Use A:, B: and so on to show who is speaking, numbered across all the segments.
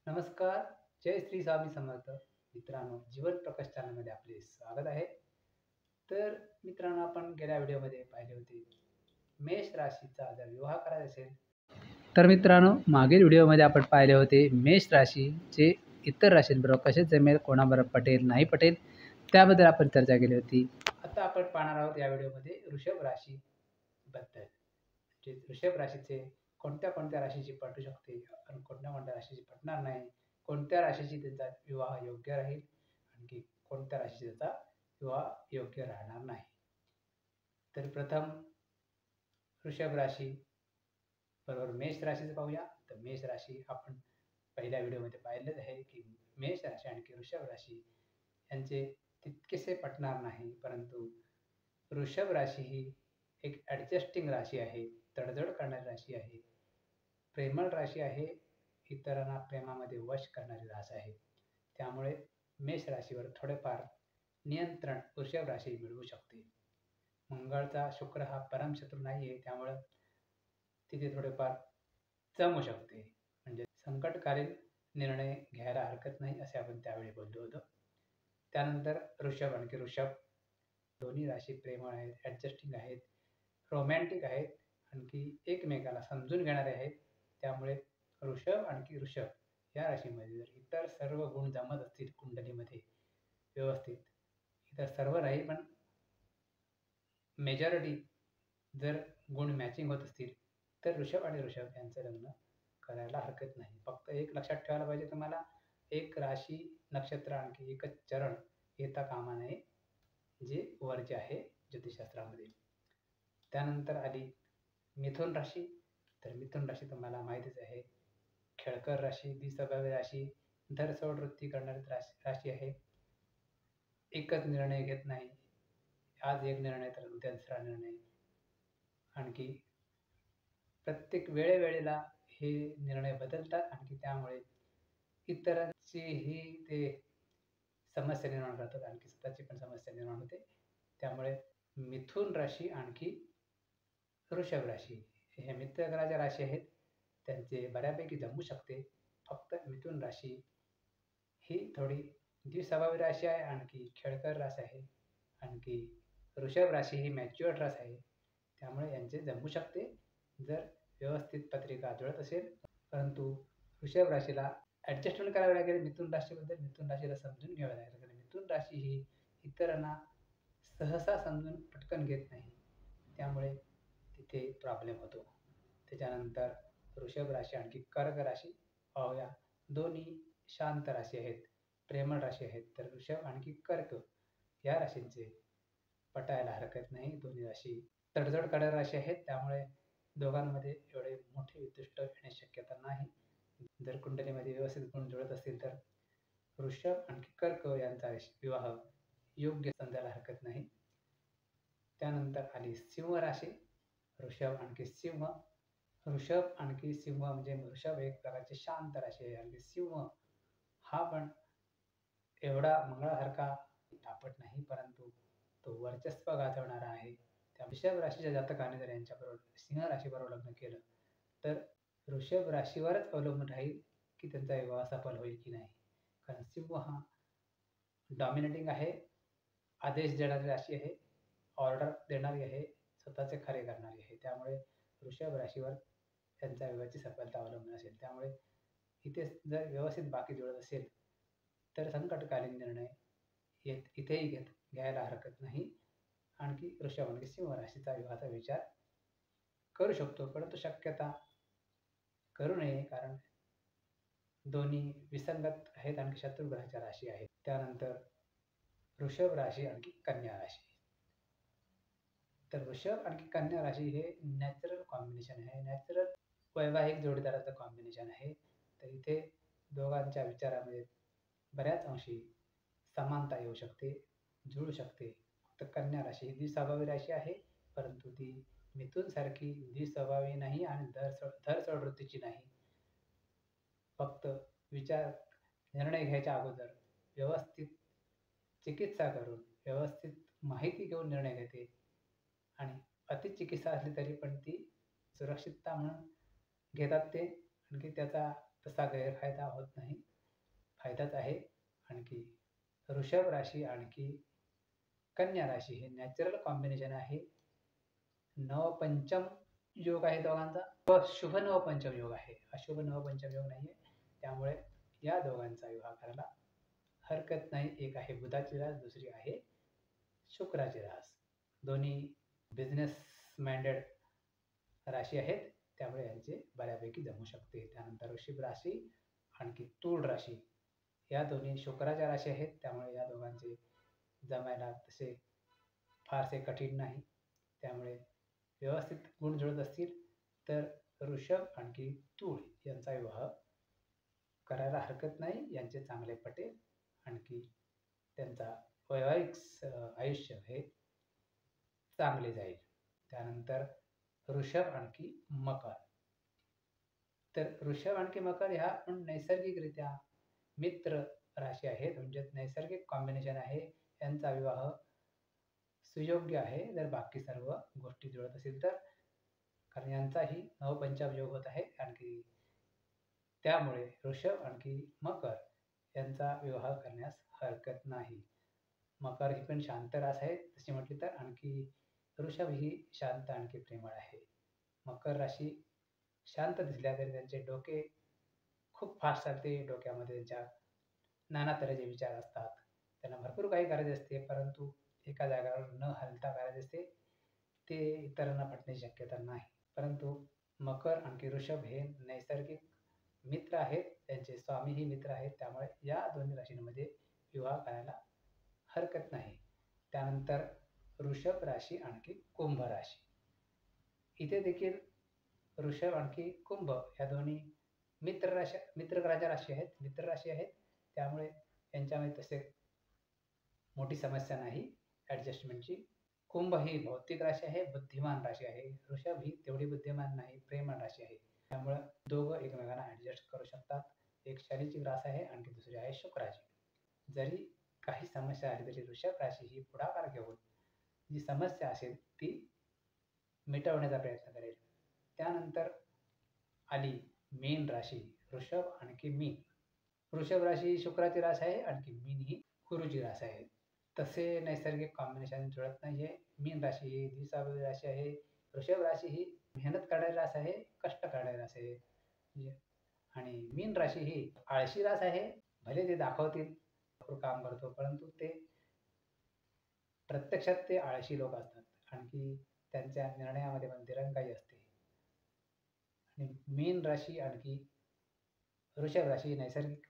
A: नमस्कार. जय श्री स्वामी समर्थ. मित्रांनो, जीवन प्रकाश चॅनलमध्ये आपले स्वागत आहे. तर मित्रांनो, आपण गेल्या व्हिडिओमध्ये पाहिले होते, मेष राशीचा जर विवाह करायचा असेल, तर मित्रांनो, मागील व्हिडिओमध्ये आपण पाहिले होते मेष राशीचे इतर राशींबरोबर कसे जमेल, कोणाबरोबर पटेल नाही पटेल, त्याबद्दल आपण चर्चा केली होती. आता आपण पाहणार आहोत या व्हिडिओमध्ये वृषभ राशीबद्दल. जे वृषभ राशीचे कोणत्या राशीची पटू शकते आणि कोणत्या राशीची पटणार नाही, कोणत्या राशीची त्यांचा विवाह योग्य राहील, आणखी कोणत्या राशीची त्याचा विवाह योग्य राहणार नाही. तर प्रथम वृषभ राशी बरोबर मेष राशीचं पाहूया. तर मेष राशी आपण पहिल्या व्हिडिओमध्ये पाहिलेच आहे की मेष राशी आणि वृषभ राशी यांचे तितकेसे पटणार नाही, परंतु वृषभ राशी ही एक ॲडजस्टिंग राशी आहे, तडजोड करणारी राशी आहे, प्रेमळ राशी आहे, इतरांना प्रेमामध्ये वश करणारी रास आहे. त्यामुळे मेष राशीवर थोडेफार नियंत्रण वृषभ राशी मिळवू शकते. मंगळचा शुक्र हा परमशत्रू नाही आहे, त्यामुळं तिथे थोडेफार जमू शकते. म्हणजे संकटकालीन निर्णय घ्यायला हरकत नाही, असे आपण त्यावेळी बोललो होतो. त्यानंतर वृषभ आणि ऋषभ दोन्ही राशी प्रेमळ आहेत, ॲडजस्टिंग आहेत, रोमॅन्टिक आहेत, आणखी एकमेकाला समजून घेणारे आहेत. त्यामुळे वृषभ आणि ऋषभ या राशीमध्ये जर इतर सर्व गुण जमत असतील कुंडलीमध्ये व्यवस्थित, इतर सर्व नाही पण मेजॉरिटी जर गुण मॅचिंग होत असतील, तर वृषभ आणि ऋषभ यांचं लग्न करायला हरकत नाही. फक्त एक लक्षात ठेवायला पाहिजे तुम्हाला, एक राशी नक्षत्र आणखी एकच चरण येता कामा नये, जे वर्ज्य आहे ज्योतिषशास्त्रामध्ये. त्यानंतर आली मिथुन राशी. तर मिथुन राशी तुम्हाला माहितीच आहे, खेळकर राशी, द्विस्वभावी राशी, धरसोड वृत्ती करणारी राशी आहे. एकच निर्णय घेत नाही, आज एक निर्णय तर उद्या दुसरा निर्णय. आणखी प्रत्येक वेळेवेळेला हे निर्णय बदलतात, आणखी त्यामुळे इतरांचीही ते समस्या निर्माण करतात, आणखी स्वतःची पण समस्या निर्माण होते. त्यामुळे मिथुन राशी आणखी वृषभ राशी हे मित्रगणाच्या राशी आहेत, त्यांचे बऱ्यापैकी जमू शकते. फक्त मिथुन राशी ही थोडी द्विस्वभावी राशी आहे, आणखी खेळकर रास आहे, आणखी वृषभ राशी ही मॅच्युअर्ड रास आहे. त्यामुळे यांचे जमू शकते जर व्यवस्थित पत्रिका जुळत असेल. परंतु वृषभ राशीला ॲडजस्टमेंट करावी लागेल. मिथुन राशीला समजून घ्यावे लागेल, कारण मिथुन राशी ही इतरांना सहसा समजून पटकन घेत नाही, त्यामुळे तिथे प्रॉब्लेम होतो. त्याच्यानंतर वृषभ राशी आणखी कर्क राशी पाहूया. दोन्ही शांत राशी आहेत, प्रेमळ राशी आहेत. तर वृषभ आणखी कर्क या राशींचे पटायला हरकत नाही. दोन्ही राशी तडजोड करणाऱ्या राशी आहेत, त्यामुळे दोघांमध्ये एवढे मोठे विदुष्ट येण्याची शक्यता नाही. जर कुंडलीमध्ये व्यवस्थित गुण जुळत असतील तर वृषभ आणखी कर्क यांचा विवाह योग्य समजायला हरकत नाही. त्यानंतर आली सिंह राशी. वृषभ आणखी सिंह म्हणजे वृषभ एक प्रकारची शांत राशी आहे, आणि सिंह हा पण एवढा मंगळासारखा तापट नाही, परंतु तो वर्चस्व गाजवणारा आहे. त्या वृषभ राशीच्या जातकाने जर यांच्याबरोबर सिंह राशीबरोबर लग्न केलं, तर वृषभ राशीवरच अवलंबून राहील की त्यांचा विवाह सफल होईल की नाही. कारण सिंह हा डॉमिनेटिंग आहे, आदेश देणारी राशी आहे, ऑर्डर देणारी आहे, स्वतःचे खरे करणारी आहे. त्यामुळे वृषभ राशीवर त्यांच्या विवाहाची सफलता अवलंबून असेल. त्यामुळे इथे जर व्यवस्थित बाकी जुळत असेल तर संकटकालीन निर्णय इथेही घ्यायला हरकत नाही. आणखी वृषभ आणि सिंह राशीचा विवाहाचा विचार करू शकतो, परंतु शक्यता करू नये, कारण दोन्ही विसंगत आहेत, आणखी शत्रुग्रहाच्या राशी आहेत. त्यानंतर वृषभ राशी आणखी कन्या राशी. तर वृषभ आणखी कन्या राशी हे नॅचरल कॉम्बिनेशन आहे, नॅचरल वैवाहिक जोडीदाराचं कॉम्बिनेशन आहे. तर इथे दोघांच्या विचारामध्ये बऱ्याच अंशी समानता येऊ शकते, जुळू शकते. फक्त कन्या राशी ही द्विस्वभावी राशी आहे, परंतु ती मिथुन सारखी द्विस्वभावी नाही आणि धरसोड वृत्तीची नाही. फक्त निर्णय घ्यायच्या अगोदर व्यवस्थित चिकित्सा करून, व्यवस्थित माहिती घेऊन निर्णय घेते, आणि अतिचिकित्सा असली तरी पण ती सुरक्षितता म्हणून घेतात ते, आणखी त्याचा तसा गैरफायदा होत नाही, फायदाच आहे. आणखी वृषभ राशी आणखी कन्या राशी हे नॅचरल कॉम्बिनेशन आहे. नवपंचम योग आहे दोघांचा, व शुभ नवपंचम योग आहे, अशुभ नवपंचम योग नाहीये. त्यामुळे या दोघांचा विवाह करायला हरकत नाही. एक आहे बुधाची रास, दुसरी आहे शुक्राची रास. दोन्ही बिझनेस माइंडेड राशी आहेत, त्यामुळे यांचे बऱ्यापैकी जमू शकते. त्यानंतर वृश्चिक राशी आणखी तूळ राशी या दोन्ही शुक्राच्या राशी आहेत, त्यामुळे या दोघांचे जमायला तसे फारसे कठीण नाही. त्यामुळे व्यवस्थित गुण जुळत असतील तर वृषभ आणखी तूळ यांचा विवाह करायला हरकत नाही. यांचे चांगले पटेल, आणखी त्यांचा वैवाहिक आयुष्य हे चांगले जाईल. त्यानंतर वृषभ आणखी मकर. तर वृषभ आणखी मकर ह्या पण नैसर्गिकरित्या मित्र राशी आहेत, म्हणजे नैसर्गिक कॉम्बिनेशन आहे. यांचा विवाह सुयोग्य आहे जर बाकी सर्व गोष्टी जुळत असेल तर, कारण यांचाही नवपंचम योग होत आहे. आणखी त्यामुळे वृषभ आणखी मकर यांचा विवाह करण्यास हरकत नाही. मकर ही पण शांत रास आहे तशी म्हटली तर, आणखी वृषभ ही शांत आणखी प्रेमळ आहे. मकर राशी शांत दिसल्या तरी त्यांचे डोके खूप फास्ट चालते. डोक्यामध्ये त्यांच्या नाना तऱ्हेचे विचार असतात. त्यांना भरपूर काही करायचे असते, परंतु एका जागेवर न हलता करायचे असते. ते इतरांना पटण्याची शक्यता नाही. परंतु मकर आणखी वृषभ हे नैसर्गिक मित्र आहेत, त्यांचे स्वामीही मित्र आहेत. त्यामुळे या दोन्ही राशींमध्ये विवाह करायला हरकत नाही. त्यानंतर वृषभ राशी आणखी कुंभ राशी. इथे देखील वृषभ आणखी कुंभ या दोन्ही मित्र राशी आहेत. त्यामुळे यांच्यामध्ये तसे मोठी समस्या नाही ॲडजस्टमेंटची. कुंभ ही भौतिक राशी आहे, बुद्धिमान राशी आहे. वृषभ ही तेवढी बुद्धिमान नाही, प्रेमळ राशी आहे. त्यामुळे दोघं एकमेकांना ॲडजस्ट करू शकतात. एक शनीची रास आहे, आणखी दुसरी आहे शुक्राची. जरी काही समस्या आली तरी वृषभ राशी ही पुढाकार घेऊन जी समस्या असेल ती मिटवण्याचा प्रयत्न करेल. त्यानंतर आली मीन राशी. वृषभ आणखी मीन. वृषभ राशी शुक्राची रास आहे, आणखी मीन ही गुरुची रास आहे. तसे नैसर्गिक कॉम्बिनेशन जुळत नाहीये. मीन राशी ही दिवसावेळी राशी आहे. वृषभ राशी ही मेहनत करणारी रास आहे, कष्ट करणारी रास आहे. आणि मीन राशी ही आळशी रास आहे. भले ते दाखवतील काम करतो, परंतु ते प्रत्यक्षात ते आळशी लोक असतात. आणखी त्यांच्या निर्णयामध्ये पण दिरंगाई असते. आणि मीन राशी आणखी वृषभ राशी नैसर्गिक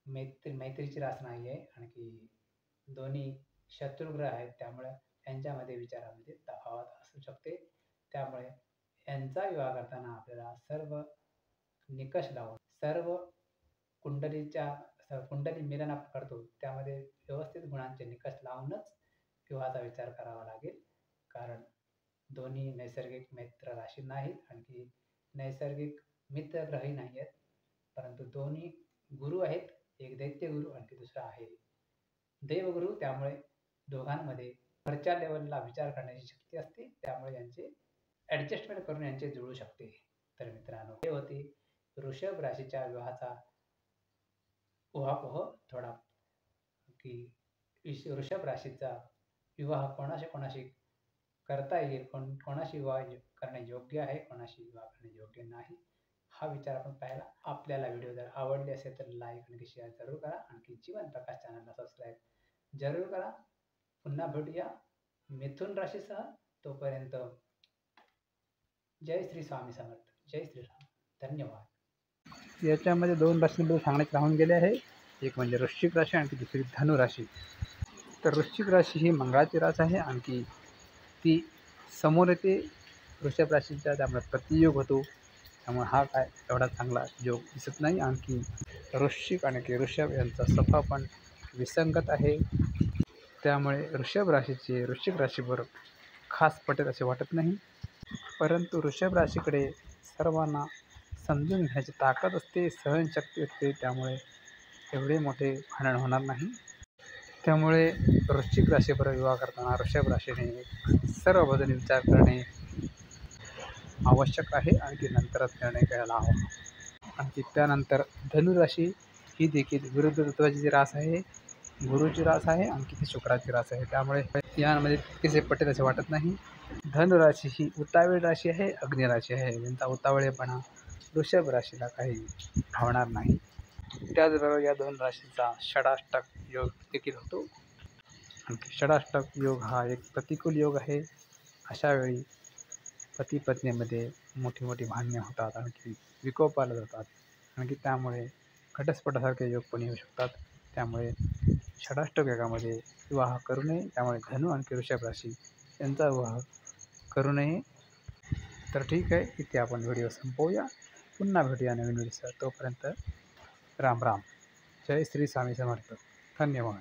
A: मैत्रीची रास नाही आहे. आणखी दोन्ही शत्रुग्रह आहेत, त्यामुळे यांच्यामध्ये विचारामध्ये तफावत असू शकते. त्यामुळे यांचा विवाह करताना आपल्याला सर्व निकष लावून, सर्व कुंडली मिलन आपण करतो त्यामध्ये व्यवस्थित गुणांचे निकष लावूनच विवाहाचा विचार करावा लागेल. कारण दोन्ही नैसर्गिक मित्र राशी नाहीत, आणखी नैसर्गिक मित्र ग्रहही नाही आहेत, परंतु दोन्ही गुरु आहेत. एक दैत्य गुरु आणखी दुसरा आहे देवगुरु. त्यामुळे दोघांमध्ये वरच्या लेवलला विचार करण्याची शक्ती असते. त्यामुळे यांचे ॲडजस्टमेंट करून यांचे जुळू शकते. तर मित्रांनो, हे होते वृषभ राशीच्या विवाहाचा उहापोह थोडा, की वृषभ राशीचा विवाह कोणाशी करता येईल, कोणाशी विवाह करणे योग्य आहे, कोणाशी विवाह करणे योग्य नाही, हा विचार आपण पाहिला. आपल्याला व्हिडिओ जर आवडले असेल तर लाईक आणि शेअर जरूर करा. आणखी जीवन प्रकाश चॅनलला सबस्क्राईब जरूर करा. पुन्हा भेटूया मिथुन राशीसह. तोपर्यंत जय श्री स्वामी समर्थ. जय श्रीराम. धन्यवाद. याच्यामध्ये दोन राशींबद्दल सांगण्यात राहून गेले आहे. एक म्हणजे वृश्चिक राशी, आणखी दुसरी धनु राशी. तर वृश्चिक राशी ही मंगळाची रास आहे, आणखी ती समोर येते वृषभ राशीच्या, त्यामुळे प्रतियोग होतो. त्यामुळे हा काय एवढा चांगला योग दिसत नाही. आणखी वृश्चिक आणि वृषभ यांचा सफा पण विसंगत आहे. त्यामुळे वृषभ राशीचे वृश्चिक राशीवर खास पटेल असे वाटत नाही. परंतु वृषभ राशीकडे सर्वांना समजून घेण्याची ताकद असते, सहनशक्ती असते. त्यामुळे एवढे मोठे भांडण होणार नाही. त्यामुळे वृश्चिक राशीबरोबर विवाह करताना वृषभ राशीने सर्व बाजूने विचार करणे आवश्यक आहे, आणखी नंतरच निर्णय घ्यायला हवा. आणखी त्यानंतर धनुराशी ही देखील विरुद्ध तत्वाची जी रास आहे, गुरुची रास आहे, आणखी ती शुक्राची रास आहे. त्यामुळे यामध्ये तितकेसे पटेल असे वाटत नाही. धनुराशी ही उतावीळ राशी आहे, अग्नी राशी आहे. यांचा उतावळेपणा वृषभ राशीला काही भावणार नाही. त्याचबरोबर या दोन राशींचा षडाष्टक योग देखील होतो. आणखी षडाष्टक योग हा एक प्रतिकूल योग आहे. अशा वेळी पती पत्नीमध्ये मोठी मोठी भांडणे होतात, आणखी विकोपाला जातात, आणखी त्यामुळे घटस्फोटासारखे योग पण येऊ शकतात. त्यामुळे षडाष्टक योगामध्ये विवाह करू नये. त्यामुळे धनु आणखी वृषभ राशी यांचा विवाह करू नये. तर ठीक आहे, इथे आपण व्हिडिओ संपवूया. पुन्हा भेटूया नवीन व्हिडिओसह. तोपर्यंत राम राम. जय श्री स्वामी समर्थ. धन्यवाद.